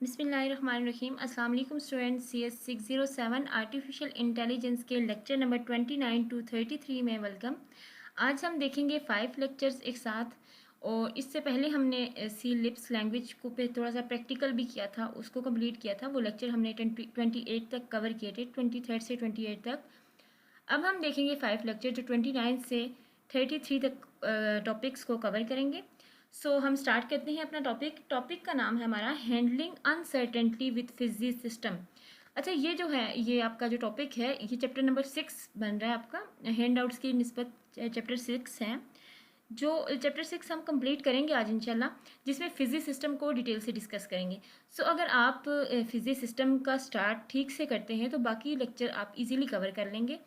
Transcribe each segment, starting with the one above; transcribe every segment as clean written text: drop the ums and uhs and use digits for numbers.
बिस्मिल्लाहिर्रहमानिर्रहीम। अस्सलाम वालेकुम स्टूडेंट्स। CS 607 आर्टिफिशियल इंटेलिजेंस के लेक्चर नंबर 29 टू 33 में वेलकम। आज हम देखेंगे 5 लेक्चर्स एक साथ, और इससे पहले हमने सी लिप्स लैंग्वेज को पे थोड़ा सा प्रैक्टिकल भी किया था, उसको कंप्लीट किया था। वो लेक्चर हमने 28 तक कवर किए थे, 23 से 28 तक। अब हम देखेंगे 5 लेक्चर जो 29 से 33 तक टॉपिक्स को कवर करेंगे। हम स्टार्ट करते हैं अपना टॉपिक का नाम है हमारा handling uncertainty with physics system. अच्छा, ये जो है ये आपका जो टॉपिक है ये चैप्टर नंबर 6 बन रहा है आपका। हैंड आउट्स की निस्बत चैप्टर 6 है, जो चैप्टर 6 हम कंप्लीट करेंगे आज इंशाल्लाह, जिसमें फिजिक्स सिस्टम को डिटेल से डिस्कस करेंगे। अगर आप फिजिक्स सिस्टम का स्टार्ट ठीक से करते हैं तो बाकी लेक्चर आप इजीली कवर कर लेंगे।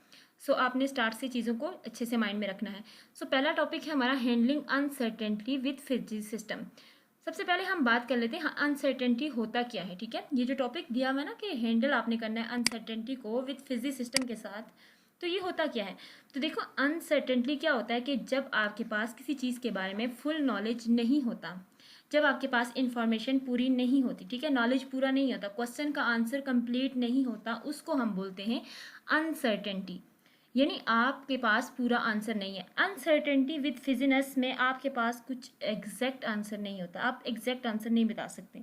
आपने स्टार्ट से चीज़ों को अच्छे से माइंड में रखना है। पहला टॉपिक है हमारा handling uncertainty with physics system. सबसे पहले हम बात कर लेते हैं अनसर्टेनिटी होता क्या है। ठीक है, ये जो टॉपिक दिया हुआ है ना कि हैंडल आपने करना है अनसर्टेनिटी को विद फिजिक्स सिस्टम के साथ, तो ये होता क्या है। तो देखो, अनसर्टेनिटी क्या होता है कि जब आपके पास किसी चीज़ के बारे में फुल नॉलेज नहीं होता, जब आपके पास इंफॉर्मेशन पूरी नहीं होती, ठीक है, नॉलेज पूरा नहीं होता, क्वेश्चन का आंसर कंप्लीट नहीं होता, उसको हम बोलते हैं अनसर्टेनिटी। यानी आपके पास पूरा आंसर नहीं है। अनसर्टेनिटी विद फिजिनेस में आपके पास कुछ एग्जैक्ट आंसर नहीं होता, आप एग्जैक्ट आंसर नहीं बता सकते।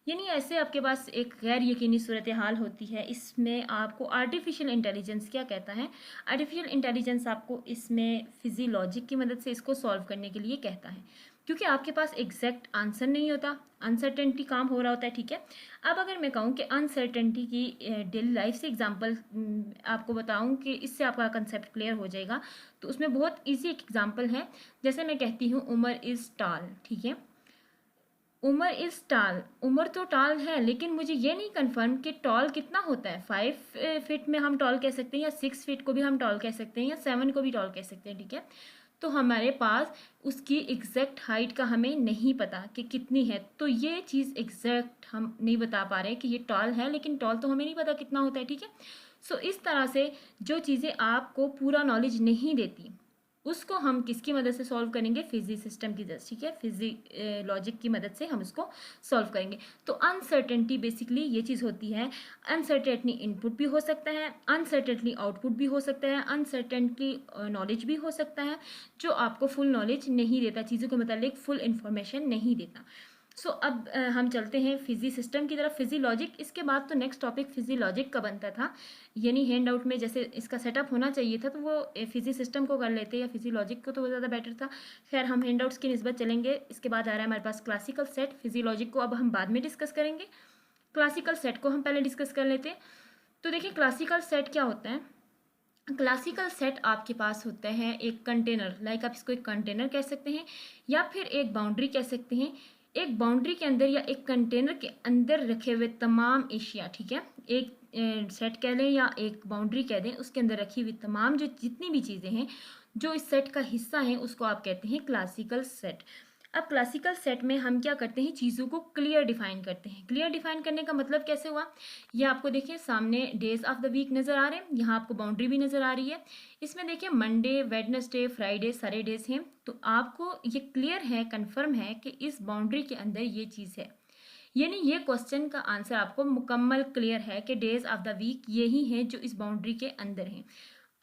यानी ऐसे आपके पास एक गैर यकीनी सूरत हाल होती है। इसमें आपको आर्टिफिशियल इंटेलिजेंस क्या कहता है, आर्टिफिशियल इंटेलिजेंस आपको इसमें फिजियोलॉजिक की मदद से इसको सॉल्व करने के लिए कहता है, क्योंकि आपके पास एग्जैक्ट आंसर नहीं होता, अनसर्टेनिटी काम हो रहा होता है। ठीक है, अब अगर मैं कहूँ कि अनसर्टेनिटी की डेली लाइफ से एग्जांपल आपको बताऊं कि इससे आपका कंसेप्ट क्लियर हो जाएगा, तो उसमें बहुत इजी एक एग्जांपल है। जैसे मैं कहती हूँ उमर इज़ टाल। ठीक है, उमर इज टाल, उमर तो टाल है, लेकिन मुझे ये नहीं कंफर्म कि टॉल कितना होता है। 5 फीट में हम टॉल कह सकते हैं, या 6 फीट को भी हम टॉल कह सकते हैं, या 7 को भी टॉल कह सकते हैं। ठीक है, तो हमारे पास उसकी एग्जैक्ट हाइट का हमें नहीं पता कि कितनी है। तो ये चीज़ एग्जैक्ट हम नहीं बता पा रहे कि ये टॉल है, लेकिन टॉल तो हमें नहीं पता कितना होता है। ठीक है, इस तरह से जो चीज़ें आपको पूरा नॉलेज नहीं देती, उसको हम किसकी मदद से सॉल्व करेंगे, फिजिक्स सिस्टम की मदद। ठीक है, फिजिक लॉजिक की मदद से हम इसको सॉल्व करेंगे। तो अनसर्टेनिटी बेसिकली ये चीज़ होती है। अनसर्टेनिटी इनपुट भी हो सकता है, अनसर्टेनिटी आउटपुट भी हो सकता है, अनसर्टेनिटी नॉलेज भी हो सकता है, जो आपको फुल नॉलेज नहीं देता, चीज़ों के मतलब फुल इंफॉर्मेशन नहीं देता। अब हम चलते हैं फिजी सिस्टम की तरफ, फिजियोलॉजिक। इसके बाद तो नेक्स्ट टॉपिक फिजियोलॉजिक का बनता था, यानी हैंड आउट में जैसे इसका सेटअप होना चाहिए था, तो वो फिजी सिस्टम को कर लेते या फिजियोलॉजिक को, तो वो ज़्यादा बेटर था। खैर, हम हैंड आउट्स की निस्बत चलेंगे। इसके बाद आ रहा है हमारे पास क्लासिकल सेट। फिजियोलॉजिक को अब हम बाद में डिस्कस करेंगे, क्लासिकल सेट को हम पहले डिस्कस कर लेते हैं। तो देखिए, क्लासिकल सेट क्या होता है। क्लासिकल सेट आपके पास होता है एक कंटेनर, लाइक आप इसको एक कंटेनर कह सकते हैं, या फिर एक बाउंड्री कह सकते हैं। एक बाउंड्री के अंदर या एक कंटेनर के अंदर रखे हुए तमाम एशिया, ठीक है, एक सेट कह लें या एक बाउंड्री कह दें, उसके अंदर रखी हुई तमाम जो जितनी भी चीज़ें हैं जो इस सेट का हिस्सा हैं, उसको आप कहते हैं क्लासिकल सेट। अब क्लासिकल सेट में हम क्या करते हैं, चीज़ों को क्लियर डिफाइन करते हैं। क्लियर डिफाइन करने का मतलब कैसे हुआ, ये आपको देखिए सामने डेज ऑफ द वीक नज़र आ रहे हैं, यहाँ आपको बाउंड्री भी नज़र आ रही है। इसमें देखिए मंडे, वेडनेसडे, फ्राइडे सारे डेज हैं। तो आपको ये क्लियर है, कन्फर्म है कि इस बाउंड्री के अंदर ये चीज़ है। यानी ये क्वेश्चन का आंसर आपको मुकम्मल क्लियर है कि डेज ऑफ द वीक यही हैं जो इस बाउंड्री के अंदर हैं।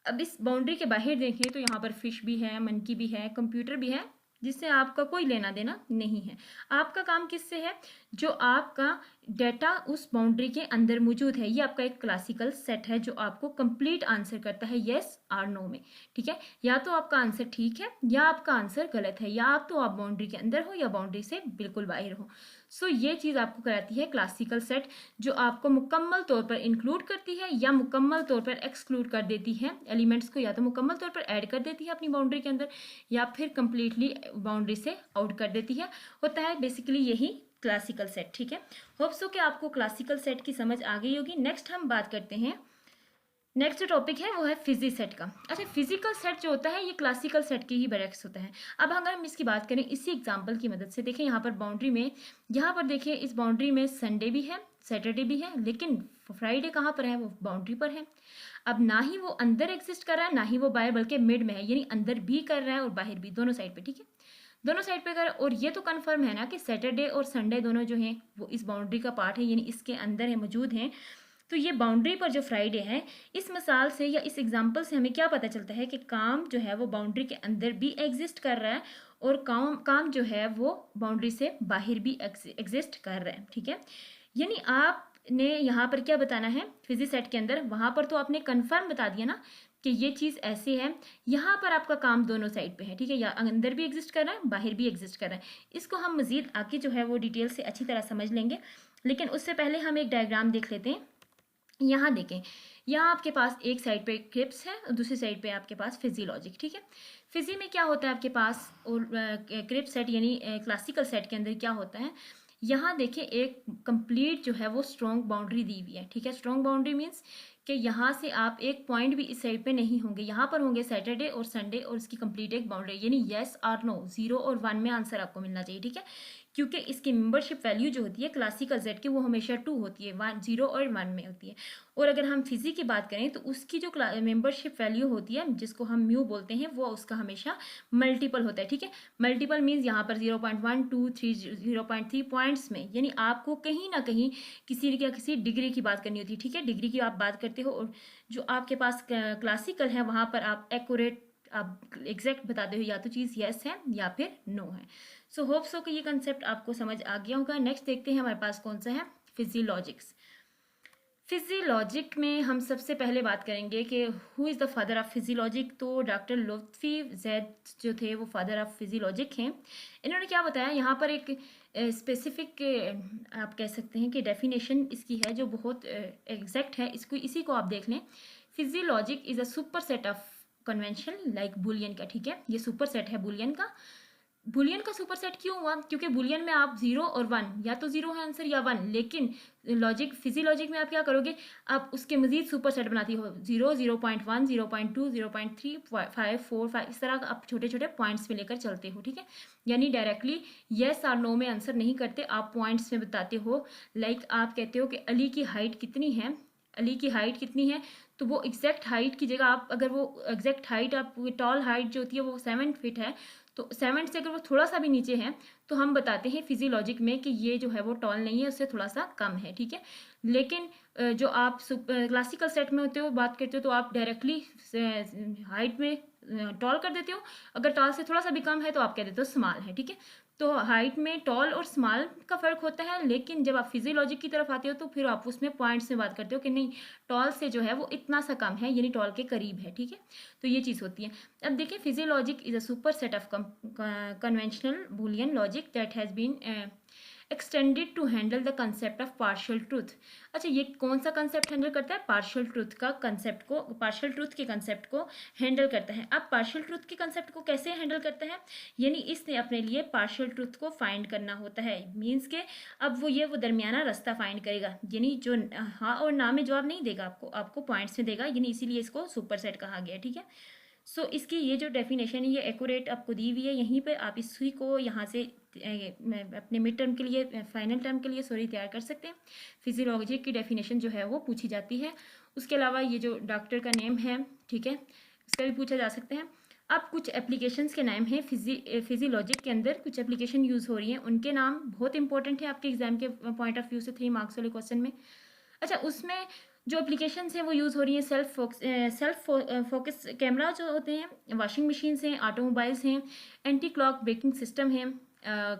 अब इस बाउंड्री के बाहर देखें तो यहाँ पर फिश भी है, मंकी भी है, कंप्यूटर भी है, जिससे आपका कोई लेना देना नहीं है। आपका काम किससे है, जो आपका डेटा उस बाउंड्री के अंदर मौजूद है। ये आपका एक क्लासिकल सेट है जो आपको कंप्लीट आंसर करता है येस और नो में। ठीक है, या तो आपका आंसर ठीक है या आपका आंसर गलत है, या आप तो आप बाउंड्री के अंदर हो या बाउंड्री से बिल्कुल बाहर हो। ये चीज़ आपको कराती है क्लासिकल सेट, जो आपको मुकम्मल तौर पर इंक्लूड करती है या मुकम्मल तौर पर एक्सक्लूड कर देती है। एलिमेंट्स को या तो मुकम्मल तौर पर ऐड कर देती है अपनी बाउंड्री के अंदर, या फिर कंप्लीटली बाउंड्री से आउट कर देती है। होता है बेसिकली यही क्लासिकल सेट। ठीक है, होप सो कि आपको क्लासिकल सेट की समझ आ गई होगी। नेक्स्ट हम बात करते हैं, नेक्स्ट जो टॉपिक है वो है फिजी सेट का। अच्छा, फिजिकल सेट जो होता है ये क्लासिकल सेट की ही बरक्स होता है। अब अगर हम इसकी बात करें इसी एग्जांपल की मदद से, देखें यहाँ पर बाउंड्री में, यहाँ पर देखिए इस बाउंड्री में संडे भी है, सैटरडे भी है, लेकिन फ्राइडे कहाँ पर है, वो बाउंड्री पर है। अब ना ही वो अंदर एग्जिस्ट कर रहा है, ना ही वो बाहर, बल्कि मिड में है, यानी अंदर भी कर रहा है और बाहर भी, दोनों साइड पे। ठीक है, दोनों साइड पे अगर, और ये तो कंफर्म है ना कि सैटरडे और संडे दोनों जो हैं वो इस बाउंड्री का पार्ट है, यानी इसके अंदर है, मौजूद हैं। तो ये बाउंड्री पर जो फ्राइडे है, इस मिसाल से या इस एग्जांपल से हमें क्या पता चलता है कि काम जो है वो बाउंड्री के अंदर भी एग्जिस्ट कर रहा है, और काम काम जो है वो बाउंड्री से बाहर भी एग्जिस्ट कर रहा है। ठीक है, यानी आपने यहाँ पर क्या बताना है फिजी सेट के अंदर, वहां पर तो आपने कंफर्म बता दिया ना कि ये चीज़ ऐसी है। यहाँ पर आपका काम दोनों साइड पे है। ठीक है, या अंदर भी एग्जिस्ट कर रहा है, बाहर भी एग्जिस्ट कर रहा है। इसको हम मजीद आगे जो है वो डिटेल से अच्छी तरह समझ लेंगे, लेकिन उससे पहले हम एक डायग्राम देख लेते हैं। यहाँ देखें, यहाँ आपके पास एक साइड पे क्रिप्स है और दूसरी साइड पे आपके पास फिजियोलॉजिक। ठीक है, फिजी में क्या होता है आपके पास, और क्रिप्स सेट यानी क्लासिकल सेट के अंदर क्या होता है, यहाँ देखिए एक कंप्लीट जो है वो स्ट्रॉन्ग बाउंड्री दी हुई है। ठीक है, स्ट्रॉन्ग बाउंड्री मीन्स कि यहाँ से आप एक पॉइंट भी इस साइड पे नहीं होंगे, यहाँ पर होंगे सैटरडे और संडे और इसकी कंप्लीट एक बाउंड्री, यानी येस और नो, 0 और 1 में आंसर आपको मिलना चाहिए। ठीक है, क्योंकि इसकी मेंबरशिप वैल्यू जो होती है क्लासिकल जेड की वो हमेशा 2 होती है, 1 0 और 1 में होती है। और अगर हम फिजी की बात करें तो उसकी जो मेंबरशिप वैल्यू होती है जिसको हम म्यू बोलते हैं, वो उसका हमेशा मल्टीपल होता है। ठीक है, मल्टीपल मीन्स यहाँ पर 0.1 2 3 0.3 पॉइंट्स में, यानी आपको कहीं ना कहीं किसी या किसी डिग्री की बात करनी होती है। ठीक है, डिग्री की आप बात करते हो, और जो आपके पास क्लासिकल है वहाँ पर आप एक्यूरेट, आप एग्जैक्ट बताते हो या तो चीज़ येस है या फिर नो है। सो होप सो कि ये कंसेप्ट आपको समझ आ गया होगा। नेक्स्ट देखते हैं हमारे पास कौन सा है, फिजियोलॉजिक्स। फिजियोलॉजिक में हम सबसे पहले बात करेंगे कि who is the father of physiologic. तो डॉक्टर लुत्फी जैद जो थे वो फादर ऑफ फिजियोलॉजिक हैं। इन्होंने क्या बताया, यहाँ पर एक स्पेसिफिक आप कह सकते हैं कि डेफिनेशन इसकी है जो बहुत एग्जैक्ट है। इसको इसी को आप देख लें, physiologic is a superset of convention like Boolean का। ठीक है, ये सुपर सेट है बुलियन का। बुलियन का सुपर सेट क्यों हुआ, क्योंकि बुलियन में आप 0 और 1, या तो 0 है आंसर या 1, लेकिन लॉजिक फिजियोलॉजिक में आप क्या करोगे, आप उसके मजीद सुपर सेट बनाती हो, 0 0.1 0.2 0.3 5 4 5, इस तरह आप छोटे छोटे पॉइंट्स में लेकर चलते हो। ठीक है, यानी डायरेक्टली येस और नो में आंसर नहीं करते, आप पॉइंट्स में बताते हो। लाइक आप कहते हो कि अली की हाइट कितनी है, अली की हाइट कितनी है, तो वो एग्जैक्ट हाइट की जगह आप, अगर वो एग्जैक्ट हाइट, आप टॉल हाइट जो होती है वो 7 फीट है, तो 7 से अगर वो थोड़ा सा भी नीचे है तो हम बताते हैं फिजियोलॉजिक में कि ये जो है वो टॉल नहीं है, उससे थोड़ा सा कम है। ठीक है, लेकिन जो आप क्लासिकल सेट में होते हो, बात करते हो, तो आप डायरेक्टली हाइट में टॉल कर देते हो, अगर टॉल से थोड़ा सा भी कम है तो आप कह देते हो स्मॉल है। ठीक है, तो हाइट में टॉल और स्मॉल का फर्क होता है, लेकिन जब आप फिजियोलॉजिक की तरफ आते हो तो फिर आप उसमें पॉइंट्स में बात करते हो कि नहीं, टॉल से जो है वो इतना सा कम है, यानी टॉल के करीब है। ठीक है, तो ये चीज़ होती है। अब देखिए, fuzzy logic is a superset of conventional Boolean logic that has been extended to handle the concept of partial truth. अच्छा, ये कौन सा कंसेप्ट हैंडल करता है, पार्शियल ट्रूथ का कंसेप्ट को, पार्शियल ट्रूथ के कंसेप्ट को हैंडल करता है। अब पार्शियल ट्रूथ के कंसेप्ट को कैसे हैंडल करता है, यानी इसने अपने लिए पार्शियल ट्रूथ को फाइंड करना होता है। मीन्स के अब वो दरमियाना रास्ता फाइंड करेगा, यानी जो हाँ और ना में जवाब नहीं देगा, आपको पॉइंट्स में देगा, यानी इसीलिए इसको सुपर सेट कहा गया। ठीक है, सो इसकी ये जो डेफिनेशन है ये एक्यूरेट आपको दी हुई है, यहीं पे आप इसी को यहाँ से अपने मिड टर्म के लिए, फाइनल टर्म के लिए तैयार कर सकते हैं। फिजियोलॉजी की डेफिनेशन जो है वो पूछी जाती है। उसके अलावा ये जो डॉक्टर का नेम है, ठीक है, इसका भी पूछा जा सकता है। अब कुछ एप्लीकेशंस के नाम हैं, फिजियोलॉजिक के अंदर कुछ एप्लीकेशन यूज़ हो रही हैं, उनके नाम बहुत इंपॉर्टेंट है आपके एग्जाम के पॉइंट ऑफ व्यू से, 3 मार्क्स वाले क्वेश्चन में। अच्छा, उसमें जो एप्लीकेशंस हैं वो यूज़ हो रही हैं, सेल्फ फोकस कैमरा जो होते हैं, वाशिंग मशीन्स हैं, ऑटोमोबाइल्स हैं, एंटी क्लॉक ब्रेकिंग सिस्टम है,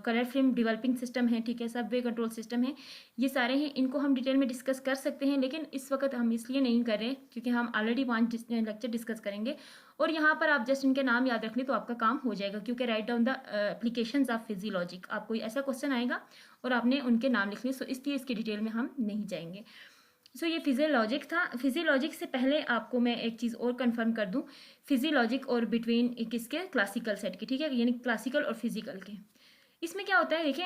कलर फिल्म डेवलपिंग सिस्टम है, ठीक है, सबवे कंट्रोल सिस्टम है, ये सारे हैं। इनको हम डिटेल में डिस्कस कर सकते हैं, लेकिन इस वक्त हम इसलिए नहीं कर रहे क्योंकि हम ऑलरेडी 5 लेक्चर डिस्कस करेंगे, और यहाँ पर आप जस्ट इनके नाम याद रख लें तो आपका काम हो जाएगा। क्योंकि right down the applications of physiologic, आपको ऐसा क्वेश्चन आएगा और आपने उनके नाम लिख लिए, सो इसलिए इसकी डिटेल में हम नहीं जाएंगे। सो ये फिजियोलॉजिक था। फिजियोलॉजिक से पहले आपको मैं एक चीज़ और कंफर्म कर दूं, फिजियोलॉजिक और बिटवीन किसके, क्लासिकल सेट के, ठीक है, यानी क्लासिकल और फिजिकल के। इसमें क्या होता है, देखिए,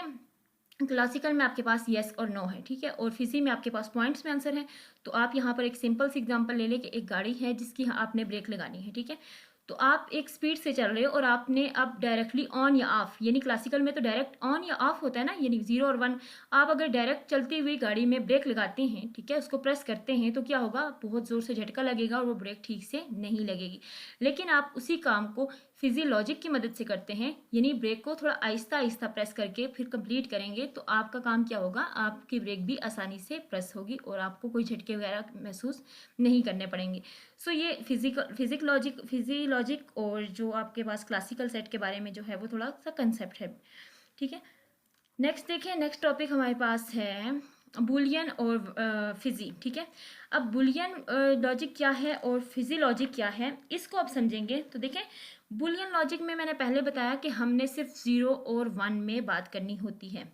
क्लासिकल में आपके पास येस और नो है, ठीक है, और फिजी में आपके पास पॉइंट्स में आंसर है। तो आप यहाँ पर एक सिंपल सी एग्जांपल ले लें कि एक गाड़ी है जिसकी आपने ब्रेक लगानी है, ठीक है, तो आप एक स्पीड से चल रहे हो और आपने अब डायरेक्टली ऑन या ऑफ, यानी क्लासिकल में तो डायरेक्ट ऑन या ऑफ होता है ना, यानी 0 और 1, आप अगर डायरेक्ट चलती हुई गाड़ी में ब्रेक लगाते हैं, ठीक है, उसको प्रेस करते हैं तो क्या होगा, बहुत ज़ोर से झटका लगेगा और वो ब्रेक ठीक से नहीं लगेगी। लेकिन आप उसी काम को फिजियोलॉजिक की मदद से करते हैं, यानी ब्रेक को थोड़ा आहिस्ता आहिस्ता प्रेस करके फिर कंप्लीट करेंगे तो आपका काम क्या होगा, आपकी ब्रेक भी आसानी से प्रेस होगी और आपको कोई झटके वगैरह महसूस नहीं करने पड़ेंगे। सो ये फिजियोलॉजिक और जो आपके पास क्लासिकल सेट के बारे में जो है वो थोड़ा सा कंसेप्ट है, ठीक है। नेक्स्ट देखिए, नेक्स्ट टॉपिक हमारे पास है बुलियन और फिजी, ठीक है। अब बुलियन लॉजिक क्या है और फिजी लॉजिक क्या है, इसको आप समझेंगे तो देखें, बुलियन लॉजिक में मैंने पहले बताया कि हमने सिर्फ 0 और 1 में बात करनी होती है।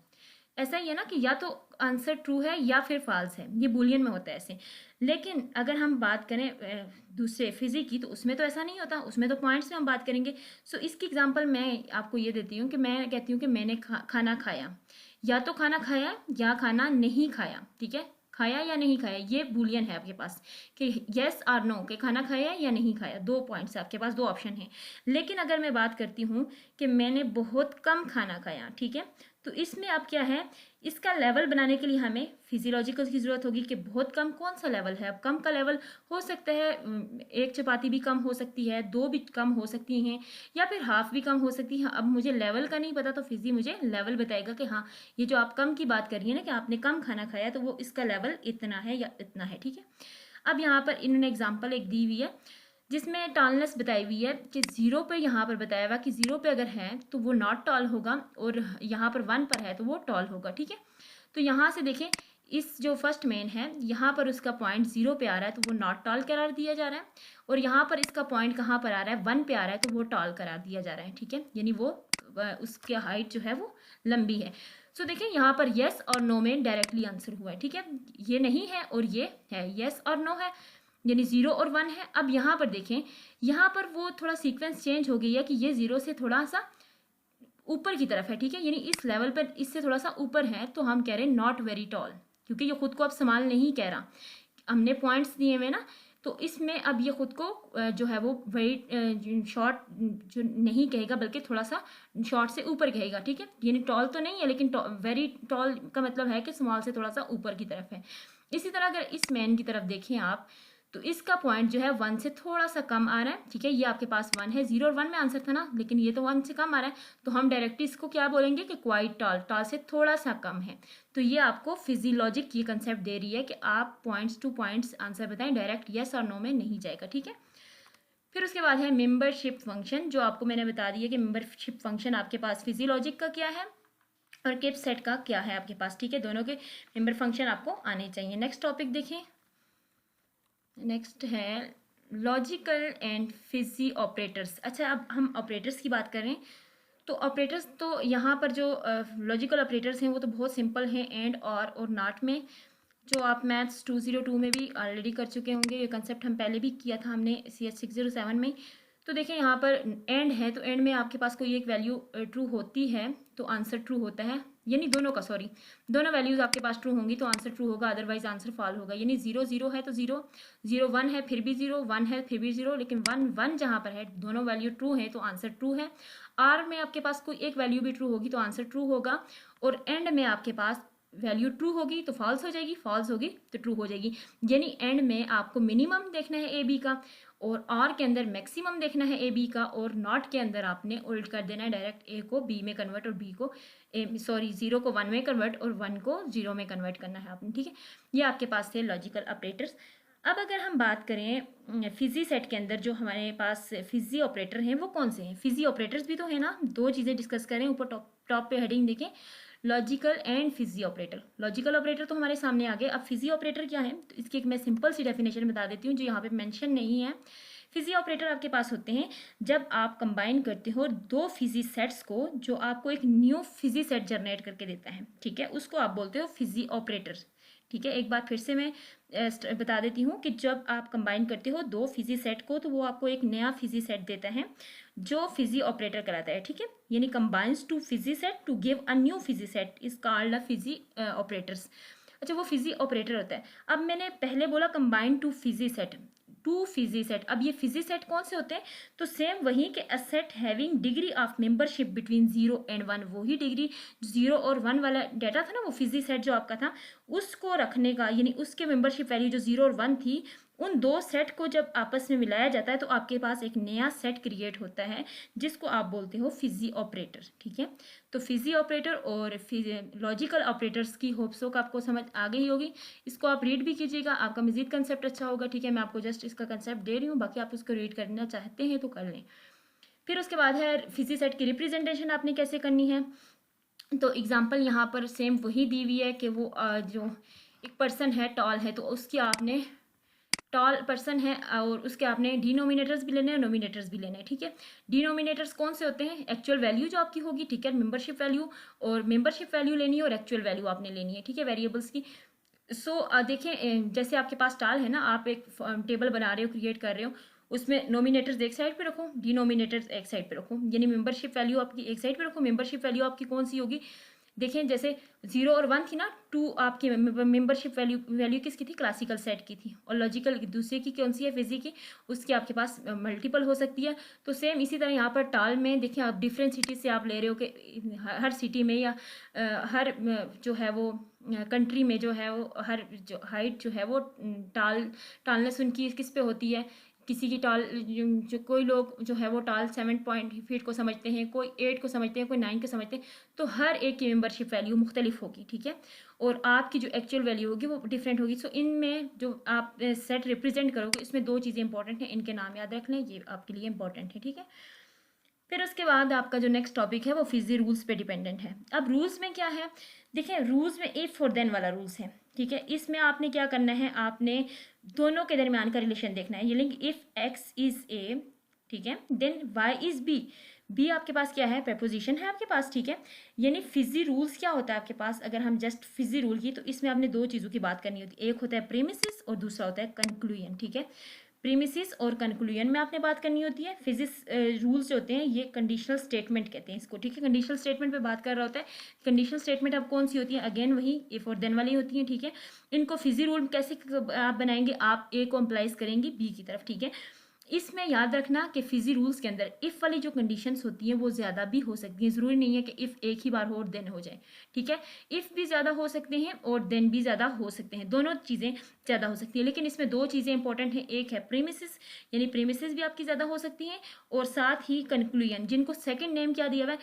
ऐसा ही है ना कि या तो आंसर ट्रू है या फिर फॉल्स है, ये बुलियन में होता है ऐसे। लेकिन अगर हम बात करें दूसरे फिजी की तो उसमें तो ऐसा नहीं होता, उसमें तो पॉइंट्स से हम बात करेंगे। सो इसकी एग्जांपल मैं आपको ये देती हूँ कि मैं कहती हूँ कि मैंने खाना खाया, या तो खाना खाया या खाना नहीं खाया, ठीक है। खाया या नहीं खाया, ये बुलियन है आपके पास कि यस और नो, कि खाना खाया या नहीं खाया, 2 पॉइंट्स आपके पास, 2 ऑप्शन हैं। लेकिन अगर मैं बात करती हूँ कि मैंने बहुत कम खाना खाया, ठीक है, तो इसमें अब क्या है, इसका लेवल बनाने के लिए हमें फिजियोलॉजिकल की जरूरत होगी कि बहुत कम कौन सा लेवल है। अब कम का लेवल हो सकता है 1 चपाती भी कम हो सकती है, 2 भी कम हो सकती हैं, या फिर हाफ भी कम हो सकती है। अब मुझे लेवल का नहीं पता तो फिजी मुझे लेवल बताएगा कि हाँ, ये जो आप कम की बात कर रही है ना कि आपने कम खाना खाया, तो वो इसका लेवल इतना है या इतना है, ठीक है। अब यहाँ पर इन्होंने एग्जाम्पल एक दी हुई है जिसमें टॉलनेस बताई हुई है कि 0 पे यहाँ पर बताया हुआ कि 0 पे अगर है तो वो नॉट टॉल होगा, और यहाँ पर 1 पर है तो वो टॉल होगा, ठीक है। तो यहाँ से देखें, इस जो फर्स्ट मेन है यहाँ पर उसका पॉइंट 0 पे आ रहा है तो वो नॉट टॉल करार दिया जा रहा है, और यहाँ पर इसका पॉइंट कहाँ पर आ रहा है, 1 पे आ रहा है तो वो टॉल करार दिया जा रहा है, ठीक है। यानी वो उसकी हाइट जो है वो लंबी है। सो देखिए यहाँ पर येस और नो में डायरेक्टली आंसर हुआ है, ठीक है। ये नहीं है और ये है, येस और नो है, यानी 0 और 1 है। अब यहाँ पर देखें, यहाँ पर वो थोड़ा सीक्वेंस चेंज हो गई है कि ये 0 से थोड़ा सा ऊपर की तरफ है, ठीक है, यानी इस लेवल पर इससे थोड़ा सा ऊपर है, तो हम कह रहे हैं नॉट वेरी टॉल, क्योंकि ये खुद को अब संभाल नहीं कह रहा, हमने पॉइंट्स दिए हुए ना, तो इसमें अब ये खुद को जो है वो वेरी शॉर्ट जो नहीं कहेगा बल्कि थोड़ा सा शॉर्ट से ऊपर कहेगा, ठीक है। यानी टॉल तो नहीं है, लेकिन वेरी टॉल का मतलब है कि स्मॉल से थोड़ा सा ऊपर की तरफ है। इसी तरह अगर इस मैन की तरफ देखें आप, तो इसका पॉइंट जो है 1 से थोड़ा सा कम आ रहा है, ठीक है। ये आपके पास 1 है, 0 और 1 में आंसर था ना, लेकिन ये तो 1 से कम आ रहा है, तो हम डायरेक्टली इसको क्या बोलेंगे कि क्वाइट टॉल, टॉल से थोड़ा सा कम है। तो ये आपको फिजियोलॉजिक की कंसेप्ट दे रही है कि आप पॉइंट्स टू पॉइंट्स आंसर बताएं, डायरेक्ट यस और नो में नहीं जाएगा, ठीक है। फिर उसके बाद है मेंबरशिप फंक्शन, जो आपको मैंने बता दी है कि मेंबरशिप फंक्शन आपके पास फिजियोलॉजिक का क्या है और किप सेट का क्या है आपके पास, ठीक है। दोनों के मेंबर फंक्शन आपको आने चाहिए। नेक्स्ट टॉपिक देखिए, नेक्स्ट है लॉजिकल एंड फिजी ऑपरेटर्स। अच्छा, अब हम ऑपरेटर्स की बात करें तो ऑपरेटर्स तो यहाँ पर जो लॉजिकल ऑपरेटर्स हैं वो तो बहुत सिंपल हैं, एंड और नॉट में, जो आप मैथ्स 202 में भी ऑलरेडी कर चुके होंगे। ये कंसेप्ट हम पहले भी किया था हमने CS 607 में। तो देखें यहाँ पर एंड है, तो एंड में आपके पास कोई एक वैल्यू ट्रू होती है तो आंसर ट्रू होता है, यानी दोनों का, सॉरी, दोनों वैल्यूज आपके पास ट्रू होंगी तो आंसर ट्रू होगा, अदरवाइज आंसर फॉल होगा। यानी 0 0 है तो 0, 0 1 है फिर भी 0, 1 है फिर भी 0, लेकिन 1 1 जहाँ पर है दोनों वैल्यू ट्रू है तो आंसर ट्रू है। आर में आपके पास कोई एक वैल्यू भी ट्रू होगी तो आंसर ट्रू होगा, और एंड में आपके पास वैल्यू ट्रू होगी तो फॉल्स हो जाएगी, फॉल्स होगी तो ट्रू हो जाएगी। यानी एंड में आपको मिनिमम देखना है ए बी का, और आर के अंदर मैक्सिमम देखना है ए बी का, और नॉट के अंदर आपने उल्ट कर देना है, डायरेक्ट ए को बी में कन्वर्ट और बी को सॉरी 0 को 1 में कन्वर्ट और 1 को 0 में कन्वर्ट करना है आपने, ठीक है। ये आपके पास थे लॉजिकल ऑपरेटर्स। अब अगर हम बात करें फिजी सेट के अंदर जो हमारे पास फिजी ऑपरेटर हैं वो कौन से हैं, फिजी ऑपरेटर्स भी तो है ना, 2 चीज़ें डिस्कस करें। ऊपर टॉप पे हेडिंग देखें, logical and Fiji operator. Logical operator तो हमारे सामने आ गए, अब फिजी ऑपरेटर क्या है तो इसकी एक मैं सिंपल सी डेफिनेशन बता देती हूँ जो यहाँ पे मेंशन नहीं है। फिजी ऑपरेटर आपके पास होते हैं जब आप कंबाइन करते हो 2 फिजी सेट्स को, जो आपको एक न्यू फिजी सेट जनरेट करके देता है, ठीक है, उसको आप बोलते हो फिजी ऑपरेटर, ठीक है। एक बार फिर से मैं बता देती हूँ कि जब आप कंबाइन करते हो 2 फिजी सेट को तो वो आपको एक नया फिजी सेट देता है जो फिजी ऑपरेटर कहलाता है, ठीक है। यानी combines 2 fuzzy set to give a new fuzzy set is called a fuzzy operators. अच्छा, वो फिजी ऑपरेटर होता है। अब मैंने पहले बोला combine 2 fuzzy set, 2 fuzzy set. अब ये फिजी सेट कौन से होते हैं तो सेम वही के a set having degree of membership between 0 and 1, वही डिग्री 0 और 1 वाला डाटा था ना, वो फिजी सेट जो आपका था उसको रखने का, यानी उसके मेंबरशिप वैल्यू जो 0 और 1 थी उन दो सेट को जब आपस में मिलाया जाता है तो आपके पास एक नया सेट क्रिएट होता है जिसको आप बोलते हो फिजी ऑपरेटर। ठीक है, तो फिजी ऑपरेटर और लॉजिकल ऑपरेटर्स की होप्स हो आपको समझ आ गई होगी। इसको आप रीड भी कीजिएगा, आपका मजीद कंसेप्ट अच्छा होगा। ठीक है, मैं आपको जस्ट इसका कंसेप्ट दे रही हूँ, बाकी आप उसको रीड करना चाहते हैं तो कर लें। फिर उसके बाद है फिजी सेट की रिप्रेजेंटेशन आपने कैसे करनी है। तो एग्जाम्पल यहाँ पर सेम वही दी हुई है कि वो जो एक पर्सन है टॉल है, तो उसकी आपने टॉल पर्सन है और उसके आपने डिनोमिनेटर्स भी लेने हैं, नोमिनेटर्स भी लेने हैं। ठीक है, डिनोमिनेटर्स कौन से होते हैं, एक्चुअल वैल्यू जो आपकी होगी। ठीक है, मेंबरशिप वैल्यू, और मेंबरशिप वैल्यू लेनी है और एक्चुअल वैल्यू आपने लेनी है। ठीक है, वेरिएबल्स की। सो देखें, जैसे आपके पास टाल है ना, आप एक टेबल बना रहे हो, क्रिएट कर रहे हो, उसमें नोमिनेटर्स एक साइड पे रखो, डिनोमिनेटर्स एक साइड पे रखो, यानी मेंबरशिप वैल्यू आपकी एक साइड पे रखो। मेंबरशिप वैल्यू आपकी कौन सी होगी, देखें जैसे 0 और 1 थी ना, 2 आपकी मेंबरशिप वैल्यू किसकी थी, क्लासिकल सेट की थी। और लॉजिकल दूसरे की कौन सी है, फिजी की, उसकी आपके पास मल्टीपल हो सकती है। तो सेम इसी तरह यहाँ पर टाल में देखें, आप डिफरेंट सिटी से आप ले रहे हो कि हर सिटी में या हर जो है वो कंट्री में जो है वो हर जो हाइट जो है वो टालनेस उनकी किस पे होती है। किसी की टाल जो कोई लोग जो है वो टाल 7 फीट को समझते हैं, कोई 8 को समझते हैं, कोई 9 को समझते हैं। तो हर एक की मेंबरशिप वैल्यू मुख्तलिफ होगी। ठीक है, और आपकी जो एक्चुअल वैल्यू होगी वो डिफरेंट होगी। सो इनमें जो आप सेट रिप्रेजेंट करोगे, इसमें दो चीज़ें इंपॉर्टेंट हैं, इनके नाम याद रख लें, ये आपके लिए इंपॉर्टेंट है। ठीक है, फिर उसके बाद आपका जो नेक्स्ट टॉपिक है वो फिजी रूल्स पे डिपेंडेंट है। अब रूल्स में क्या है, देखिए रूल्स में इफ और देन वाला रूल्स है। ठीक है, इसमें आपने क्या करना है, आपने दोनों के दरमियान का रिलेशन देखना है। ये link if X is A, ठीक है, then Y is B. B आपके पास क्या है, प्रपोजिशन है आपके पास। ठीक है, यानी फिजी रूल्स क्या होता है आपके पास, अगर हम जस्ट फिजी रूल की, तो इसमें आपने दो चीज़ों की बात करनी होती है, एक होता है प्रीमिसिस और दूसरा होता है कंक्लूजन। ठीक है, प्रीमिसिस और कंक्लूजन में आपने बात करनी होती है। फिजिक्स रूल्स जो होते हैं ये कंडीशनल स्टेटमेंट कहते हैं इसको। ठीक है, कंडीशनल स्टेटमेंट पे बात कर रहा होता है। कंडीशनल स्टेटमेंट अब कौन सी होती है, अगेन वही इफ और देन वाली होती है। ठीक है, इनको फिजी रूल कैसे आप बनाएंगे, आप ए को अप्लाइज करेंगे बी की तरफ। ठीक है, इसमें याद रखना कि फिजी रूल्स के अंदर इफ वाली जो कंडीशंस होती हैं वो ज़्यादा भी हो सकती हैं, ज़रूरी नहीं है कि इफ एक ही बार हो और देन हो जाए। ठीक है, इफ भी ज़्यादा हो सकते हैं और देन भी ज़्यादा हो सकते हैं, दोनों चीज़ें ज़्यादा हो सकती हैं। लेकिन इसमें दो चीज़ें इंपॉर्टेंट हैं, एक है प्रीमिसिस, यानी प्रीमिसिस भी आपकी ज़्यादा हो सकती हैं, और साथ ही कंक्लूजन, जिनको सेकेंड नेम क्या दिया हुआ है,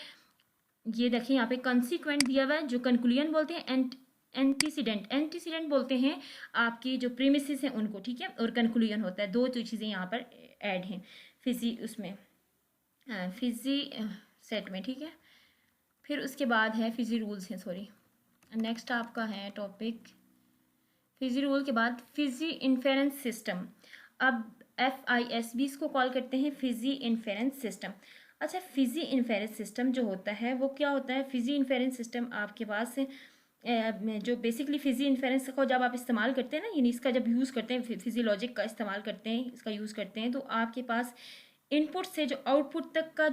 ये देखिए यहाँ पे कंसिक्वेंट दिया हुआ है, जो कंक्लूजन बोलते हैं, एंटीसीडेंट बोलते हैं आपकी जो प्रीमिसिस हैं उनको। ठीक है, और कंक्लूजन होता है, दो चीज़ें यहाँ पर ऐड हैं फिजी उसमें फिजी सेट में। ठीक है, फिर उसके बाद है फिजी रूल्स हैं, सॉरी, नेक्स्ट आपका है टॉपिक फिजी रूल के बाद फिजी इन्फेरेंस सिस्टम। अब FISB इसको कॉल करते हैं फिजी इन्फेरेंस सिस्टम। अच्छा, फिजी इन्फेरेंस सिस्टम जो होता है वो क्या होता है, फिजी इन्फेरेंस सिस्टम आपके पास जो बेसिकली फिजी इन्फेरेंस को जब आप इस्तेमाल करते हैं ना, यानी इसका जब यूज़ करते हैं, फिजियोलॉजिक का इस्तेमाल करते हैं, इसका यूज़ करते हैं, तो आपके पास इनपुट से जो आउटपुट तक का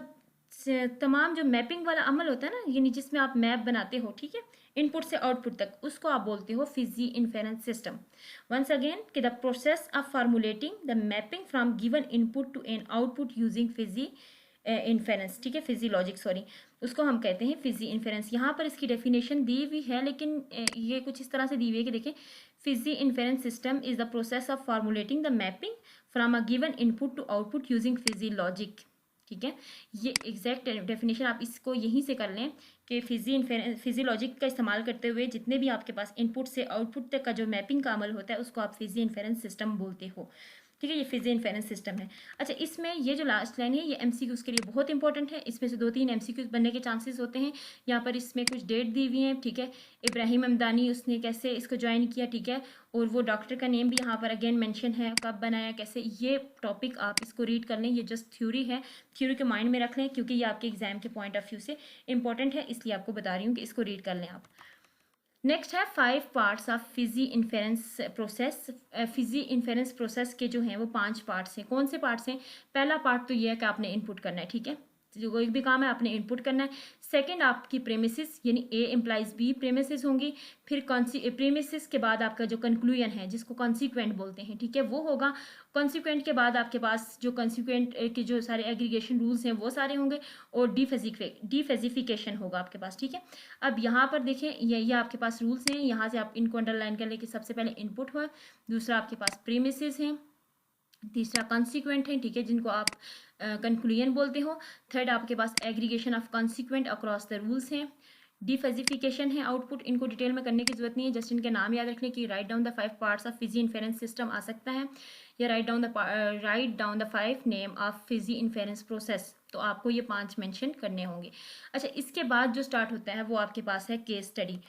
तमाम जो मैपिंग वाला अमल होता है ना, यानी जिसमें आप मैप बनाते हो, ठीक है, इनपुट से आउटपुट तक, उसको आप बोलते हो fuzzy inference system. Once again कि the process of formulating the mapping from given input to an output using fuzzy inference. ठीक है, फिजियोलॉजिक, सॉरी, उसको हम कहते हैं फिजी इन्फेरेंस। यहाँ पर इसकी डेफिनेशन दी हुई है, लेकिन ये कुछ इस तरह से दी हुई है कि देखें, fuzzy inference system is the process of formulating the mapping from a given input to output using fuzzy logic. ठीक है, ये एग्जैक्ट डेफिनेशन आप इसको यहीं से कर लें कि फिजियोलॉजिक का इस्तेमाल करते हुए जितने भी आपके पास इनपुट से आउटपुट तक का जो मैपिंग का अमल होता है उसको आप फिजी इन्फेरेंस सिस्टम बोलते हो। ठीक है, ये फिजी इन्फेरेंस सिस्टम है। अच्छा, इसमें ये जो लास्ट लाइन है ये MCQs के लिए बहुत इंपॉर्टेंट है, इसमें से 2-3 MCQs बनने के चांसेस होते हैं। यहाँ पर इसमें कुछ डेट दी हुई है। ठीक है, इब्राहिम हमदानी उसने कैसे इसको ज्वाइन किया, ठीक है, और वो डॉक्टर का नेम भी यहाँ पर अगेन मेंशन है, कब बनाया, कैसे, ये टॉपिक आप इसको रीड कर लें, ये जस्ट थ्योरी है, थ्योरी के माइंड में रख लें, क्योंकि ये आपके एग्जाम के पॉइंट ऑफ व्यू से इंपॉर्टेंट है, इसलिए आपको बता रही हूँ कि इसको रीड कर लें आप। नेक्स्ट है 5 parts of fuzzy inference process. Fiji inference process के जो हैं वो 5 पार्ट्स हैं। कौन से पार्ट्स हैं, पहला पार्ट तो ये है कि आपने इनपुट करना है। ठीक है, जो कोई भी काम है आपने इनपुट करना है। सेकंड आपकी प्रेमिसिस, यानी A इम्प्लाइज B प्रेमिसिस होंगी। फिर प्रेमिसिस के बाद आपका जो कंक्लूजन है जिसको कॉन्सिक्वेंट बोलते हैं, ठीक है, वो होगा। कॉन्सिक्वेंट के बाद आपके पास जो कॉन्सिक्वेंट के जो सारे एग्रीगेशन रूल्स हैं वो सारे होंगे, और डिफेजिफिकेशन होगा आपके पास। ठीक है, अब यहाँ पर देखें, ये आपके पास रूल्स हैं, यहाँ से आप इनको अंडरलाइन कर लें कि सबसे पहले इनपुट हुआ, दूसरा आपके पास प्रीमिसेस हैं, तीसरा कॉन्सिक्वेंट है, ठीक है, जिनको आप कंक्लूजन बोलते हो। थर्ड आपके पास aggregation of consequent across the rules हैं। डिफेजिफिकेशन है आउटपुट, इनको डिटेल में करने की जरूरत नहीं है, जस्ट इनके नाम याद रखने की। Write down the 5 parts of fuzzy inference system आ सकता है, या write down the 5 name of fuzzy inference process, तो आपको ये 5 मेंशन करने होंगे। अच्छा, इसके बाद जो स्टार्ट होता है वो आपके पास है केस स्टडी।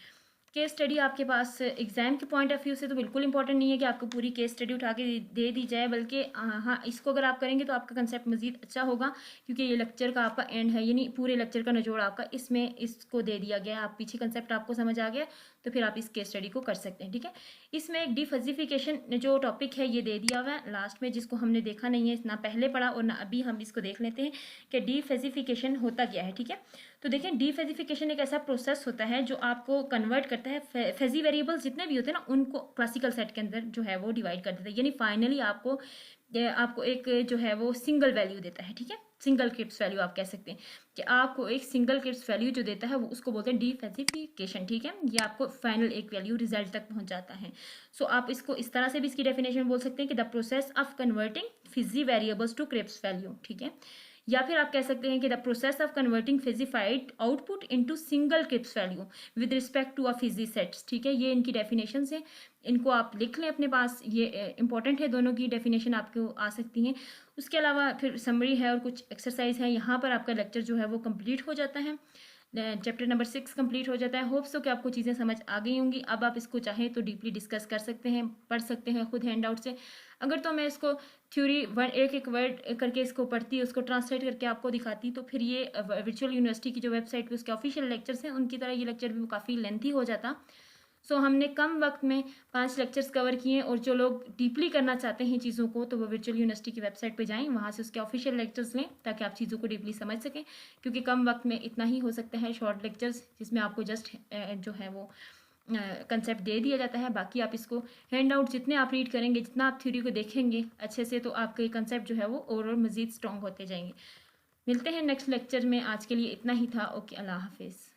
केस स्टडी आपके पास एग्जाम के पॉइंट ऑफ व्यू से तो बिल्कुल इंपॉर्टेंट नहीं है कि आपको पूरी केस स्टडी उठा के दे दी जाए, बल्कि हाँ, इसको अगर आप करेंगे तो आपका कंसेप्ट मजीद अच्छा होगा, क्योंकि ये लेक्चर का आपका एंड है, यानी पूरे लेक्चर का निचोड़ आपका इसमें इसको दे दिया गया है। आप पीछे कंसेप्ट आपको समझ आ गया तो फिर आप इस केस स्टडी को कर सकते हैं, ठीक है। इसमें एक डिफजिफिकेशन जो टॉपिक है ये दे दिया हुआ है लास्ट में, जिसको हमने देखा नहीं है, ना पहले पढ़ा और ना अभी, हम इसको देख लेते हैं कि डिफजिफिकेशन होता क्या है, ठीक है। तो देखें, डिफेजिफिकेशन एक ऐसा प्रोसेस होता है जो आपको कन्वर्ट करता है, फेजी वेरिएबल्स जितने भी होते हैं ना उनको क्लासिकल सेट के अंदर जो है वो डिवाइड कर देता है, यानी फाइनली आपको एक जो है वो सिंगल वैल्यू देता है, ठीक है। सिंगल क्रिप्स वैल्यू आप कह सकते हैं कि आपको एक सिंगल क्रिप्स वैल्यू जो देता है वो उसको बोलते हैं डिफेजिफिकेशन, ठीक है। ये आपको फाइनल एक वैल्यू रिजल्ट तक पहुंच जाता है। सो आप इसको इस तरह से भी इसकी डेफिनेशन बोल सकते हैं कि the process of converting fuzzy variables to crisp value, ठीक है। या फिर आप कह सकते हैं कि the process of converting fuzzified output into single crisp value with respect to a fuzzy sets, ठीक है। ये इनकी डेफिनेशन है, इनको आप लिख लें अपने पास, ये इंपॉर्टेंट है, दोनों की डेफिनेशन आपको आ सकती हैं। उसके अलावा फिर समरी है और कुछ एक्सरसाइज है, यहाँ पर आपका लेक्चर जो है वो कंप्लीट हो जाता है, चैप्टर नंबर 6 कंप्लीट हो जाता है। होप सो कि आपको चीज़ें समझ आ गई होंगी। अब आप इसको चाहें तो डीपली डिस्कस कर सकते हैं, पढ़ सकते हैं खुद हैंड आउट से। अगर तो मैं इसको थ्योरी एक एक वर्ड करके इसको पढ़ती, उसको ट्रांसलेट करके आपको दिखाती, तो फिर ये वर्चुअल यूनिवर्सिटी की जो वेबसाइट पे उसके ऑफिशियल लेक्चर्स हैं उनकी तरह ये लेक्चर भी काफ़ी लेंथी हो जाता। सो हमने कम वक्त में 5 लेक्चर्स कवर किए, और जो लोग डीपली करना चाहते हैं चीज़ों को तो वो वर्चुअल यूनिवर्सिटी की वेबसाइट पे जाएं, वहाँ से उसके ऑफिशियल लेक्चर्स लें ताकि आप चीज़ों को डीपली समझ सकें, क्योंकि कम वक्त में इतना ही हो सकता है शॉर्ट लेक्चर्स, जिसमें आपको जस्ट जो है वो कंसेप्ट दे दिया जाता है। बाकी आप इसको हैंड आउट जितने आप रीड करेंगे, जितना आप थ्योरी को देखेंगे अच्छे से, तो आपके कंसेप्ट जो है वो और मज़ीद स्ट्रॉन्ग होते जाएंगे। मिलते हैं नेक्स्ट लेक्चर में, आज के लिए इतना ही था। ओके, अल्लाह हाफिज़।